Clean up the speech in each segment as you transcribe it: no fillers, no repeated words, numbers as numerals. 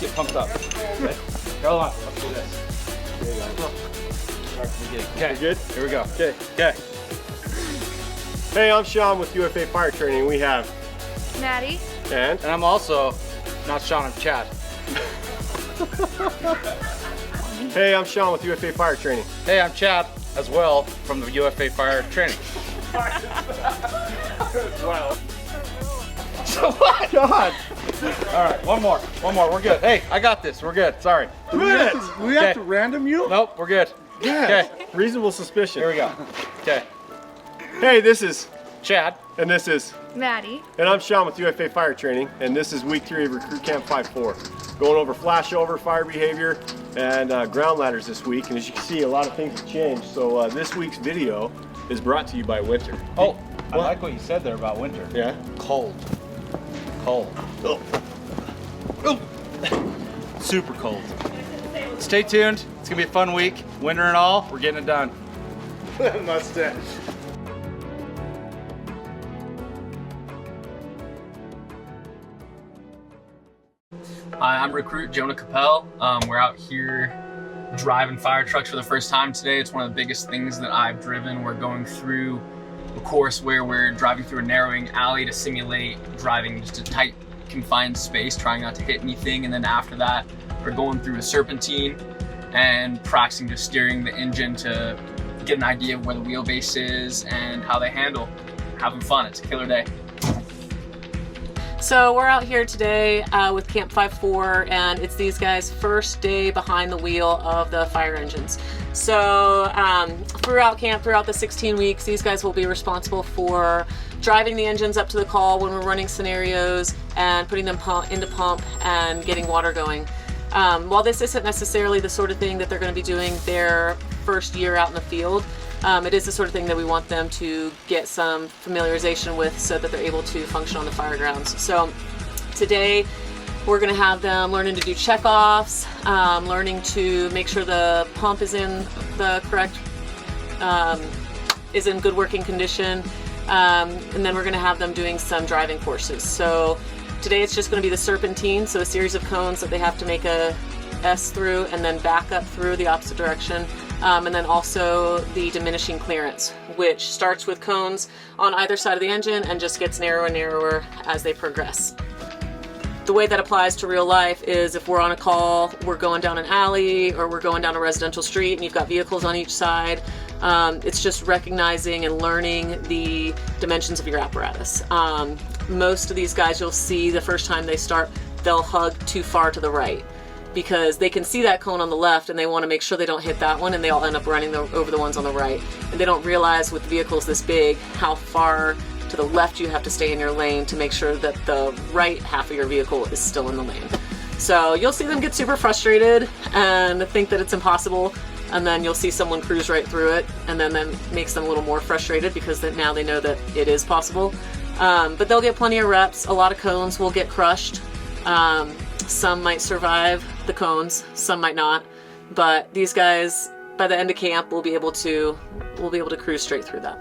get pumped up. Okay. Go on. Let's do this. There you go. Okay. Good? Here we go. Okay. Okay. Hey, I'm Sean with UFA Fire Training. We have Maddie. And I'm also not Sean, I'm Chad. hey, I'm Sean with UFA Fire Training. Hey, I'm Chad as well from the UFA Fire Training. Wow. So what? God. All right, one more. We're good. Hey, I got this. We're good. Sorry. We have to random you? Nope, we're good. Yes. Okay. Reasonable suspicion. Here we go. Okay. Hey, this is Chad. and this is Maddie. and I'm Sean with UFA Fire Training, and this is week 3 of Recruit Camp 5-4. Going over flashover, fire behavior, and ground ladders this week. And as you can see, a lot of things have changed. So this week's video is brought to you by Winter. Oh, I like what you said there about winter. Yeah? Cold. Cold. Oh. Oh. Super cold. Stay tuned. It's gonna be a fun week. Winter and all, we're getting it done. Mustache. Hi, I'm Recruit Jonah Capel. We're out here driving fire trucks for the first time today. It's one of the biggest things that I've driven. We're going through a course where we're driving through a narrowing alley to simulate driving just a tight, confined space, trying not to hit anything. And then after that, we're going through a serpentine and practicing just steering the engine to get an idea of where the wheelbase is and how they handle. Having fun. It's a killer day. So we're out here today with Camp 5-4, and it's these guys' first day behind the wheel of the fire engines. So throughout camp, throughout the 16 weeks, these guys will be responsible for driving the engines up to the call when we're running scenarios and putting them into pump and getting water going. While this isn't necessarily the sort of thing that they're going to be doing their first year out in the field, it is the sort of thing that we want them to get some familiarization with so that they're able to function on the fire grounds. So today we're going to have them learning to do check-offs, learning to make sure the pump is in the correct, is in good working condition, and then we're going to have them doing some driving courses. So today it's just going to be the serpentine, so a series of cones that they have to make a S through and then back up through the opposite direction. And then also the diminishing clearance, which starts with cones on either side of the engine and just gets narrower and narrower as they progress. The way that applies to real life is if we're on a call, we're going down an alley or we're going down a residential street and you've got vehicles on each side. It's just recognizing and learning the dimensions of your apparatus. Most of these guys you'll see the first time they start, they'll hug too far to the right, because they can see that cone on the left and they want to make sure they don't hit that one, and they all end up running over the ones on the right. And they don't realize with vehicles this big how far to the left you have to stay in your lane to make sure that the right half of your vehicle is still in the lane. So you'll see them get super frustrated and think that it's impossible, and then you'll see someone cruise right through it, and then that makes them a little more frustrated because now they know that it is possible. But they'll get plenty of reps. A lot of cones will get crushed. Some might survive the cones, some might not, but these guys by the end of camp will be able to cruise straight through that.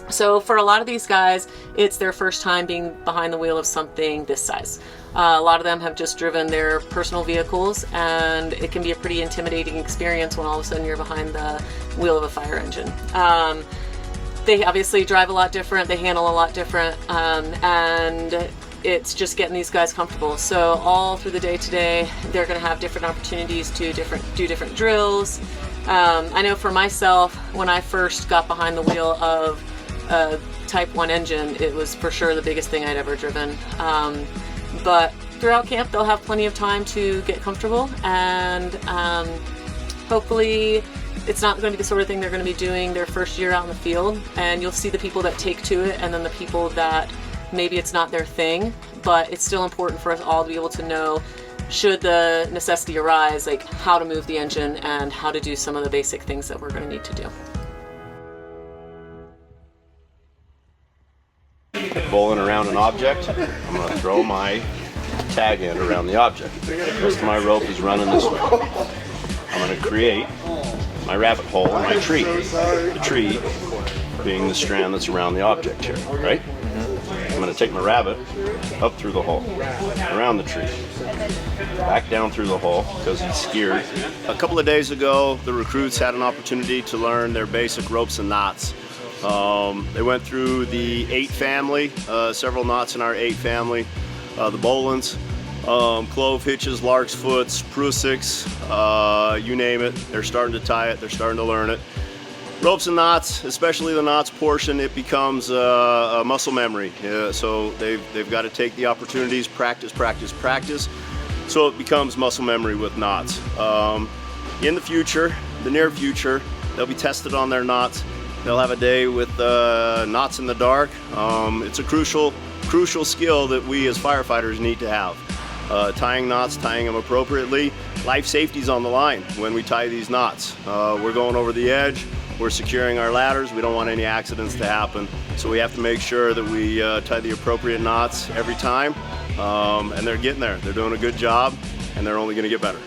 So for a lot of these guys, it's their first time being behind the wheel of something this size. A lot of them have just driven their personal vehicles, and it can be a pretty intimidating experience when all of a sudden you're behind the wheel of a fire engine. They obviously drive a lot different, they handle a lot different, and it's just getting these guys comfortable. So all through the day today, they're going to have different opportunities to do different drills. I know for myself, when I first got behind the wheel of a Type 1 engine, it was for sure the biggest thing I'd ever driven. But throughout camp, they'll have plenty of time to get comfortable, and hopefully it's not going to be the sort of thing they're going to be doing their first year out in the field. And you'll see the people that take to it, and then the people that maybe it's not their thing, but it's still important for us all to be able to know, should the necessity arise, like how to move the engine and how to do some of the basic things that we're going to need to do. Bowling around an object, I'm going to throw my tag end around the object. The rest of my rope is running this way. I'm going to create my rabbit hole in my tree. The tree being the strand that's around the object here, right? I'm going to going to take my rabbit up through the hole, around the tree, back down through the hole because he's scared. A couple of days ago, the recruits had an opportunity to learn their basic ropes and knots. They went through the 8 family, several knots in our 8 family, the Bolins, clove hitches, lark's foots, Prusiks, you name it. They're starting to tie it, they're starting to learn it. Ropes and knots, especially the knots portion, it becomes a muscle memory. So they've got to take the opportunities, practice, practice, practice, so it becomes muscle memory with knots. In the future, the near future, they'll be tested on their knots. They'll have a day with knots in the dark. It's a crucial skill that we as firefighters need to have. Tying knots, tying them appropriately. Life safety's on the line when we tie these knots. We're going over the edge, we're securing our ladders, we don't want any accidents to happen. So we have to make sure that we tie the appropriate knots every time. And they're getting there. They're doing a good job, and they're only gonna get better.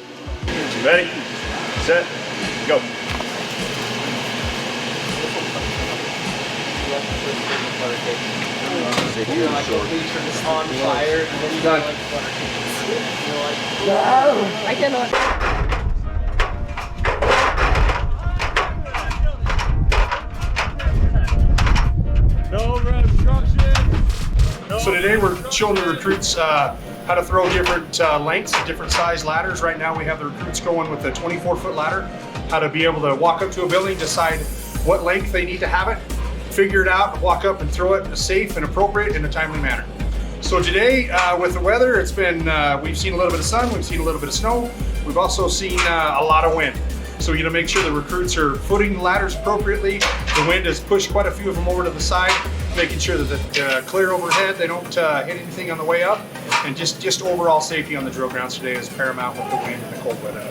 Ready, set, go. You're like a leech on fire, and then you Done. like butter cakes. You're like, No, I cannot. No obstruction. So today we're showing the recruits how to throw different lengths, different size ladders. Right now we have the recruits going with a 24-foot ladder, how to be able to walk up to a building, decide what length they need to have it, figure it out, walk up and throw it safe and appropriate in a timely manner. So today with the weather, it's been, we've seen a little bit of sun, we've seen a little bit of snow, we've also seen a lot of wind. So we're gonna make sure the recruits are footing the ladders appropriately. The wind has pushed quite a few of them over to the side, making sure that they're clear overhead, they don't hit anything on the way up, and just overall safety on the drill grounds today is paramount with the wind and the cold weather.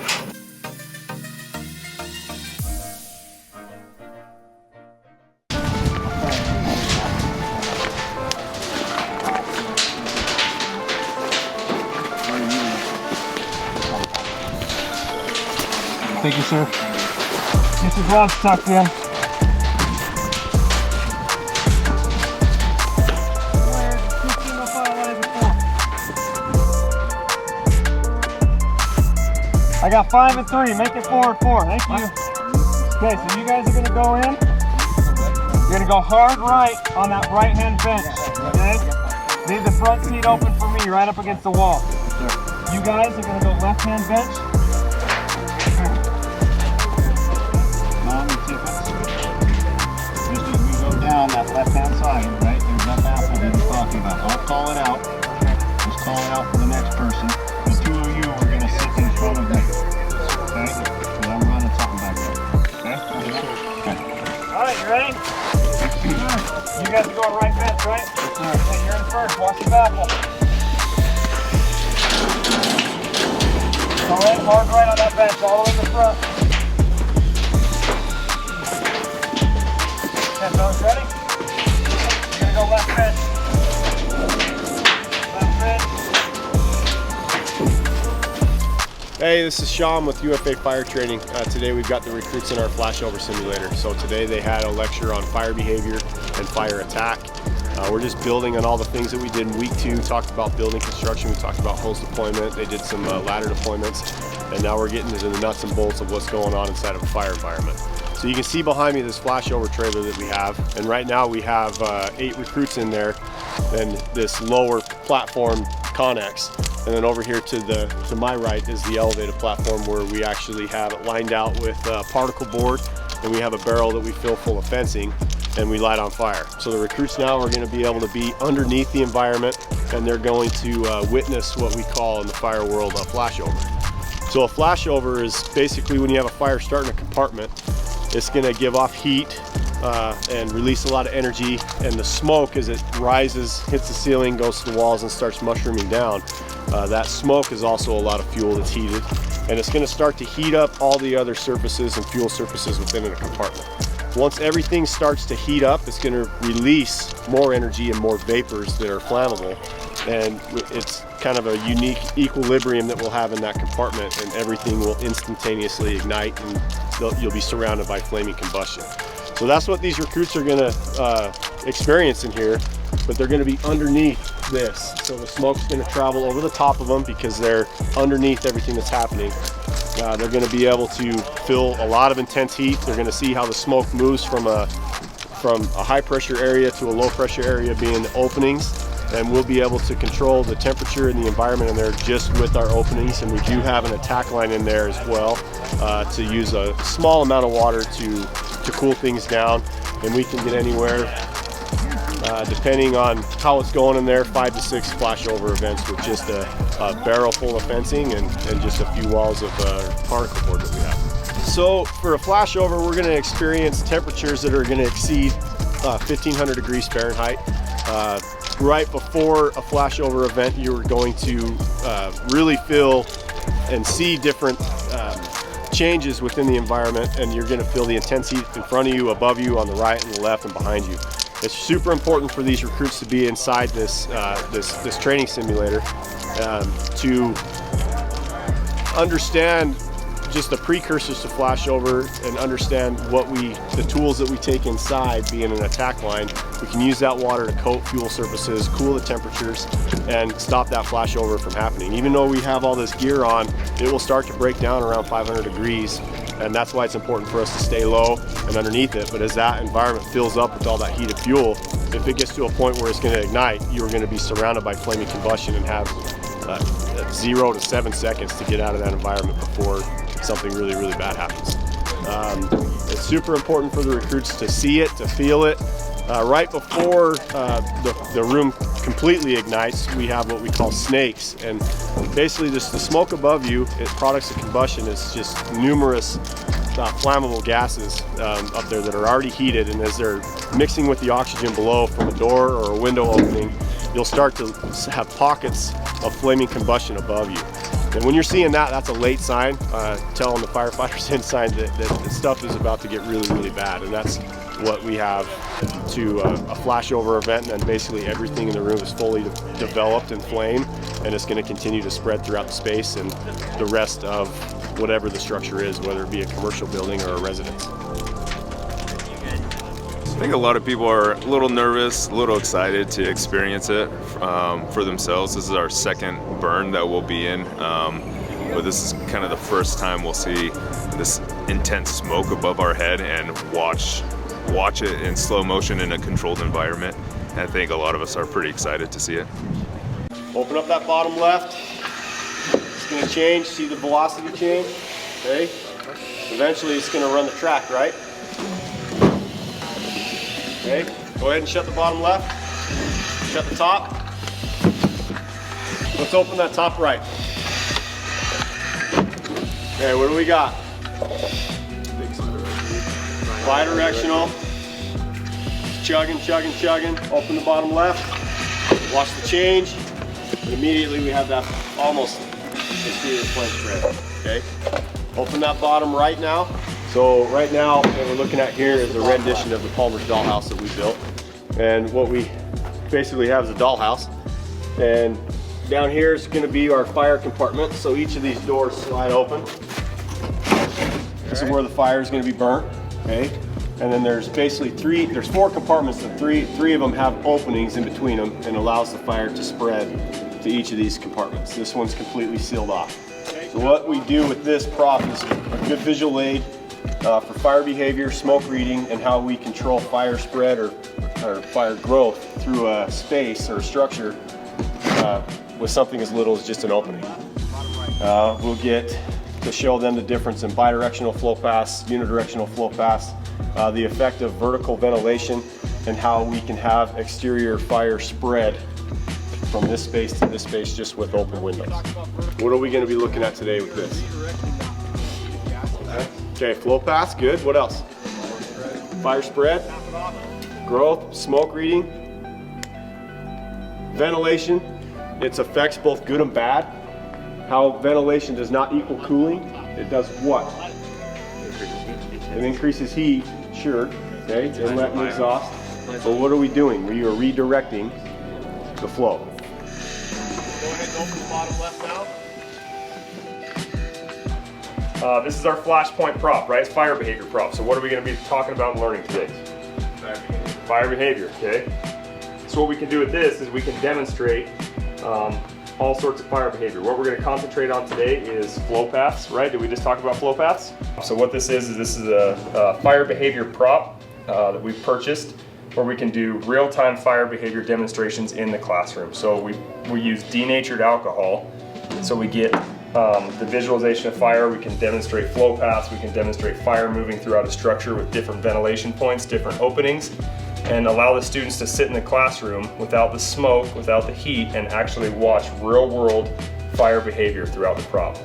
Thank you, sir. Get your gloves tucked in. I got 5 and 3. Make it 4 and 4. Thank you. Okay, so you guys are going to go in. You're going to go hard right on that right-hand bench. Okay? Leave the front seat open for me, right up against the wall. You guys are going to go left-hand bench. Just as we go down that left-hand side, right, there's that apple that he's talking about. I'll call it out. Just call it out for the next person. The 2 of you are going to sit in front of me. Okay? Because I'm running something back there. Okay? Okay. All right, you ready? You guys are going right bench, right? Yes, sir. Okay, you're in first. Watch the baffle. Go in hard right on that bench, all the way in the front. Okay, fellas, ready? You're gonna go left bench. Left bench. Hey, this is Sean with UFA Fire Training. Today we've got the recruits in our Flashover simulator. So today they had a lecture on fire behavior and fire attack. We're just building on all the things that we did in week 2. Talked about building construction, we talked about hose deployment, they did some ladder deployments, and now we're getting into the nuts and bolts of what's going on inside of a fire environment. So you can see behind me this flashover trailer that we have, and right now we have 8 recruits in there and this lower platform Connex. And then over here to my right is the elevated platform where we actually have it lined out with particle board, and we have a barrel that we fill full of fencing and we light on fire. So the recruits now are going to be able to be underneath the environment, and they're going to witness what we call in the fire world a flashover. So a flashover is basically when you have a fire starting a compartment, it's going to give off heat and release a lot of energy, and the smoke as it rises, hits the ceiling, goes to the walls and starts mushrooming down. That smoke is also a lot of fuel that's heated, and it's going to start to heat up all the other surfaces and fuel surfaces within a compartment. Once everything starts to heat up, it's going to release more energy and more vapors that are flammable, and it's kind of a unique equilibrium that we'll have in that compartment, and everything will instantaneously ignite, and you'll be surrounded by flaming combustion. So that's what these recruits are going to experience in here. but they're going to be underneath this. So the smoke's going to travel over the top of them because they're underneath everything that's happening. They're going to be able to feel a lot of intense heat. They're going to see how the smoke moves from a high pressure area to a low pressure area being openings, and we'll be able to control the temperature and the environment in there just with our openings. And we do have an attack line in there as well to use a small amount of water to cool things down, and we can get anywhere depending on how it's going in there, 5 to 6 flashover events with just a barrel full of fencing and just a few walls of particle board that we have. So for a flashover, we're going to experience temperatures that are going to exceed 1500 degrees Fahrenheit. Right before a flashover event, you're going to really feel and see different changes within the environment, and you're going to feel the intense heat in front of you, above you, on the right and the left, and behind you. It's super important for these recruits to be inside this this training simulator to understand just the precursors to flashover and understand the tools that we take inside being an attack line. We can use that water to coat fuel surfaces, cool the temperatures, and stop that flashover from happening. Even though we have all this gear on, it will start to break down around 500 degrees, and that's why it's important for us to stay low and underneath it. But as that environment fills up with all that heated fuel, if it gets to a point where it's going to ignite, you're going to be surrounded by flaming combustion and have 0 to 7 seconds to get out of that environment before something really, really bad happens. It's super important for the recruits to see it, to feel it. Right before the room completely ignites, we have what we call snakes, and basically just the smoke above you, products of combustion, is just numerous flammable gases up there that are already heated, and as they're mixing with the oxygen below from a door or a window opening, you'll start to have pockets of flaming combustion above you. And when you're seeing that, that's a late sign, telling the firefighters inside that the stuff is about to get really, really bad. And that's what we have to a flashover event, and then basically everything in the room is fully developed and flame, and it's going to continue to spread throughout the space and the rest of whatever the structure is, whether it be a commercial building or a residence. I think a lot of people are a little nervous, a little excited to experience it for themselves. This is our second burn that we'll be in, but this is kind of the first time we'll see this intense smoke above our head and watch it in slow motion in a controlled environment. And I think a lot of us are pretty excited to see it. Open up that bottom left. It's going to change. See the velocity change? Okay. Eventually it's going to run the track, right? Okay, go ahead and shut the bottom left. Shut the top. Let's open that top right. Okay, what do we got? Bi-directional. Chugging, chugging, chugging. Open the bottom left. Watch the change. And immediately we have that almost exterior flame spread. Okay. Open that bottom right now. So right now, what we're looking at here is a rendition of the Palmer's Dollhouse that we built. And what we basically have is a dollhouse. And down here is going to be our fire compartment. So each of these doors slide open. This is where the fire is going to be burnt. Okay. And then there's basically there's 4 compartments, and three of them have openings in between them, and allows the fire to spread to each of these compartments. This one's completely sealed off. So what we do with this prop is a good visual aid for fire behavior, smoke reading, and how we control fire spread or fire growth through a space or a structure with something as little as just an opening. We'll get to show them the difference in bidirectional flow paths, unidirectional flow paths, the effect of vertical ventilation, and how we can have exterior fire spread from this space to this space just with open windows. What are we going to be looking at today with this? Okay, flow paths, good. What else? Fire spread, growth, smoke reading, ventilation, its effects both good and bad. How ventilation does not equal cooling. It does what? It increases heat, sure, okay, inlet and exhaust. But what are we doing? We are redirecting the flow. Go ahead and open the bottom left now. This is our Flashpoint prop, right? It's fire behavior prop. So what are we going to be talking about and learning today? Fire behavior, okay? So what we can do with this is we can demonstrate all sorts of fire behavior. What we're going to concentrate on today is flow paths, right? Did we just talk about flow paths? So what this is a fire behavior prop that we've purchased, where we can do real-time fire behavior demonstrations in the classroom. So we use denatured alcohol, so we get the visualization of fire. We can demonstrate flow paths, we can demonstrate fire moving throughout a structure with different ventilation points, different openings, and allow the students to sit in the classroom without the smoke, without the heat, and actually watch real-world fire behavior throughout the prop.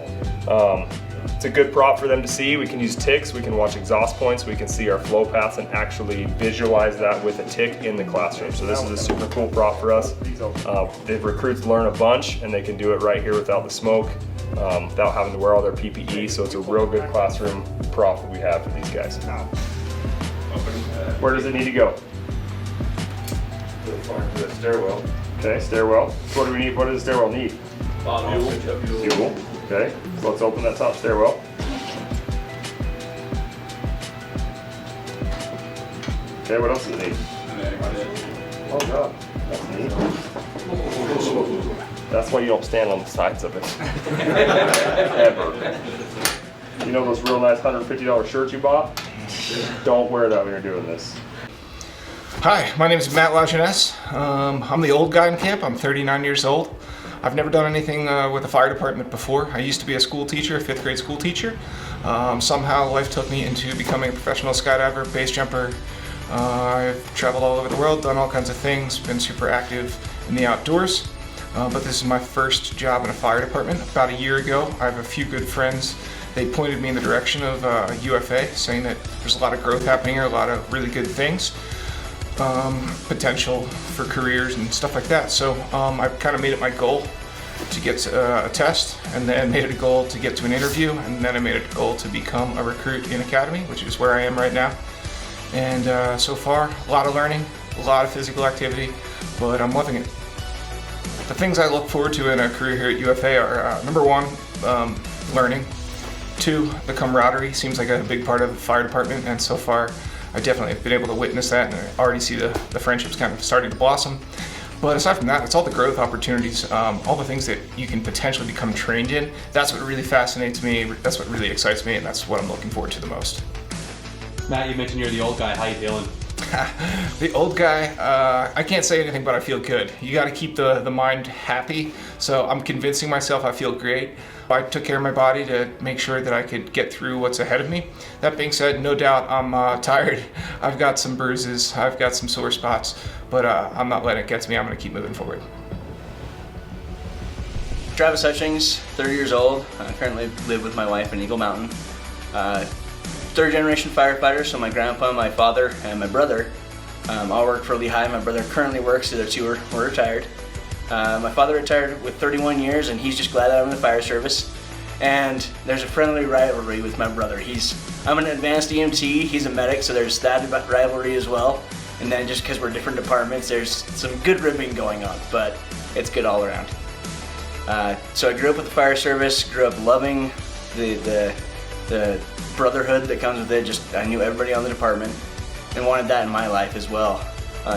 It's a good prop for them to see. We can use ticks, we can watch exhaust points, we can see our flow paths and actually visualize that with a tick in the classroom. So this is a super cool prop for us. The recruits learn a bunch and they can do it right here without the smoke, without having to wear all their PPE. So it's a real good classroom prop that we have for these guys. Where does it need to go? To the stairwell. Okay, stairwell. What do we need? What does the stairwell need? Fuel. Okay, so let's open that top stairwell. Okay, what else does it need? Oh god, that's neat. That's why you don't stand on the sides of it. Ever. You know those real nice $150 shirts you bought? Don't wear that when you're doing this. Hi, my name is Matt LaJeunesse. I'm the old guy in camp. I'm 39 years old. I've never done anything with the fire department before. I used to be a school teacher, a 5th grade school teacher. Somehow life took me into becoming a professional skydiver, base jumper. I've traveled all over the world, done all kinds of things, been super active in the outdoors. But this is my first job in a fire department. About a year ago, I have a few good friends. They pointed me in the direction of UFA, saying that there's a lot of growth happening here, a lot of really good things. Potential for careers and stuff like that. So I've kind of made it my goal to get a test, and then made it a goal to get to an interview, and then I made it a goal to become a recruit in Academy, which is where I am right now. And so far, a lot of learning, a lot of physical activity, but I'm loving it. The things I look forward to in a career here at UFA are number one, learning. 2, the camaraderie seems like a big part of the fire department, and so far I definitely have been able to witness that, and I already see the friendships kind of starting to blossom. But aside from that, it's all the growth opportunities, all the things that you can potentially become trained in. That's what really fascinates me, that's what really excites me, and that's what I'm looking forward to the most. Matt, you mentioned you're the old guy. How you feeling? The old guy, I can't say anything, but I feel good. You got to keep the mind happy, so I'm convincing myself I feel great. I took care of my body to make sure that I could get through what's ahead of me. That being said, no doubt I'm tired. I've got some bruises, I've got some sore spots, but I'm not letting it get to me. I'm going to keep moving forward. Travis Hutchings, 30 years old. I currently live with my wife in Eagle Mountain. Third generation firefighter, so my grandpa, my father, and my brother all work for Lehigh. My brother currently works, the other two are retired. My father retired with 31 years, and he's just glad that I'm in the fire service. And there's a friendly rivalry with my brother. I'm an advanced EMT, he's a medic, so there's that rivalry as well. And then just because we're different departments, there's some good ribbing going on, but it's good all around. So I grew up with the fire service, grew up loving the brotherhood that comes with it. I knew everybody on the department and wanted that in my life as well.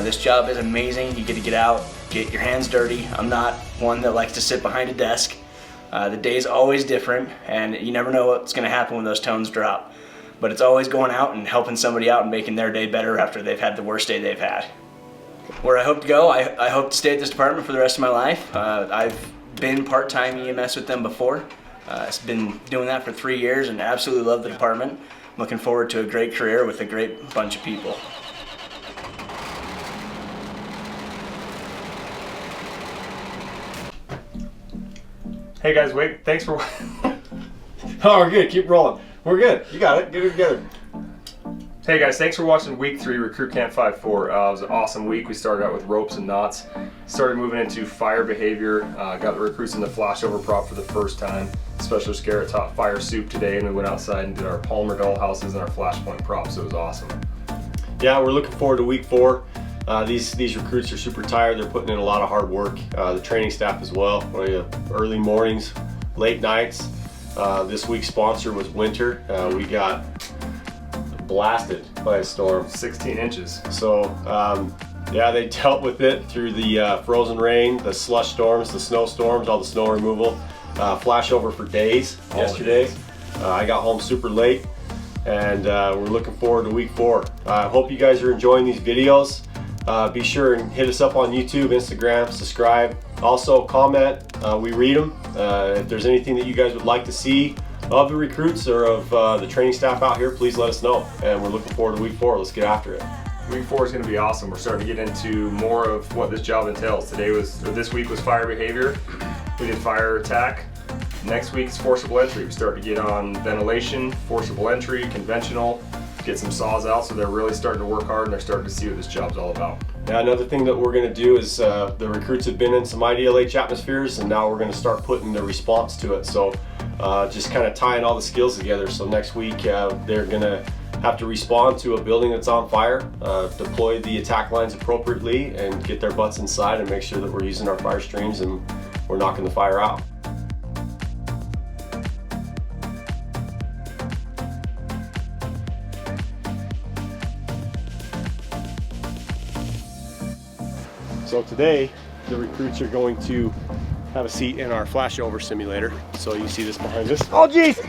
This job is amazing. You get to get out, get your hands dirty. I'm not one that likes to sit behind a desk. The day's always different, and you never know what's going to happen when those tones drop. But it's always going out and helping somebody out and making their day better after they've had the worst day they've had. Where I hope to go, I hope to stay at this department for the rest of my life. I've been part-time EMS with them before. I've been doing that for 3 years and absolutely love the department. I'm looking forward to a great career with a great bunch of people. Hey guys, wait, thanks for Oh, we're good, keep rolling. We're good, you got it, get it together. Hey guys, thanks for watching week 3 Recruit Camp 5-4. It was an awesome week. We started out with ropes and knots, started moving into fire behavior, got the recruits in the Flashover Prop for the first time. Special Scare taught fire soup today, and we went outside and did our polymer dollhouses and our Flashpoint props, so it was awesome. Yeah, we're looking forward to week 4. These recruits are super tired. They're putting in a lot of hard work. The training staff as well. Early mornings, late nights. This week's sponsor was winter. We got blasted by a storm. 16 inches. So Yeah, they dealt with it through the frozen rain, the slush storms, the snowstorms, all the snow removal. Flashover for days yesterday. I got home super late, and we're looking forward to week 4. I hope you guys are enjoying these videos. Be sure and hit us up on YouTube, Instagram, subscribe. Also comment, we read them. If there's anything that you guys would like to see of the recruits or of the training staff out here, please let us know. And we're looking forward to week 4. Let's get after it. Week 4 is going to be awesome. We're starting to get into more of what this job entails. This week was fire behavior. We did fire attack. Next week is forcible entry. We start to get on ventilation, forcible entry, conventional, get some saws out, so they're really starting to work hard and they're starting to see what this job's all about. Now, another thing that we're going to do is the recruits have been in some IDLH atmospheres, and now we're going to start putting the response to it. So just kind of tying all the skills together. So next week they're going to have to respond to a building that's on fire, deploy the attack lines appropriately, and get their butts inside and make sure that we're using our fire streams and we're knocking the fire out. So today, the recruits are going to have a seat in our flashover simulator. So you see this behind us. Oh geez!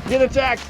Get attacked!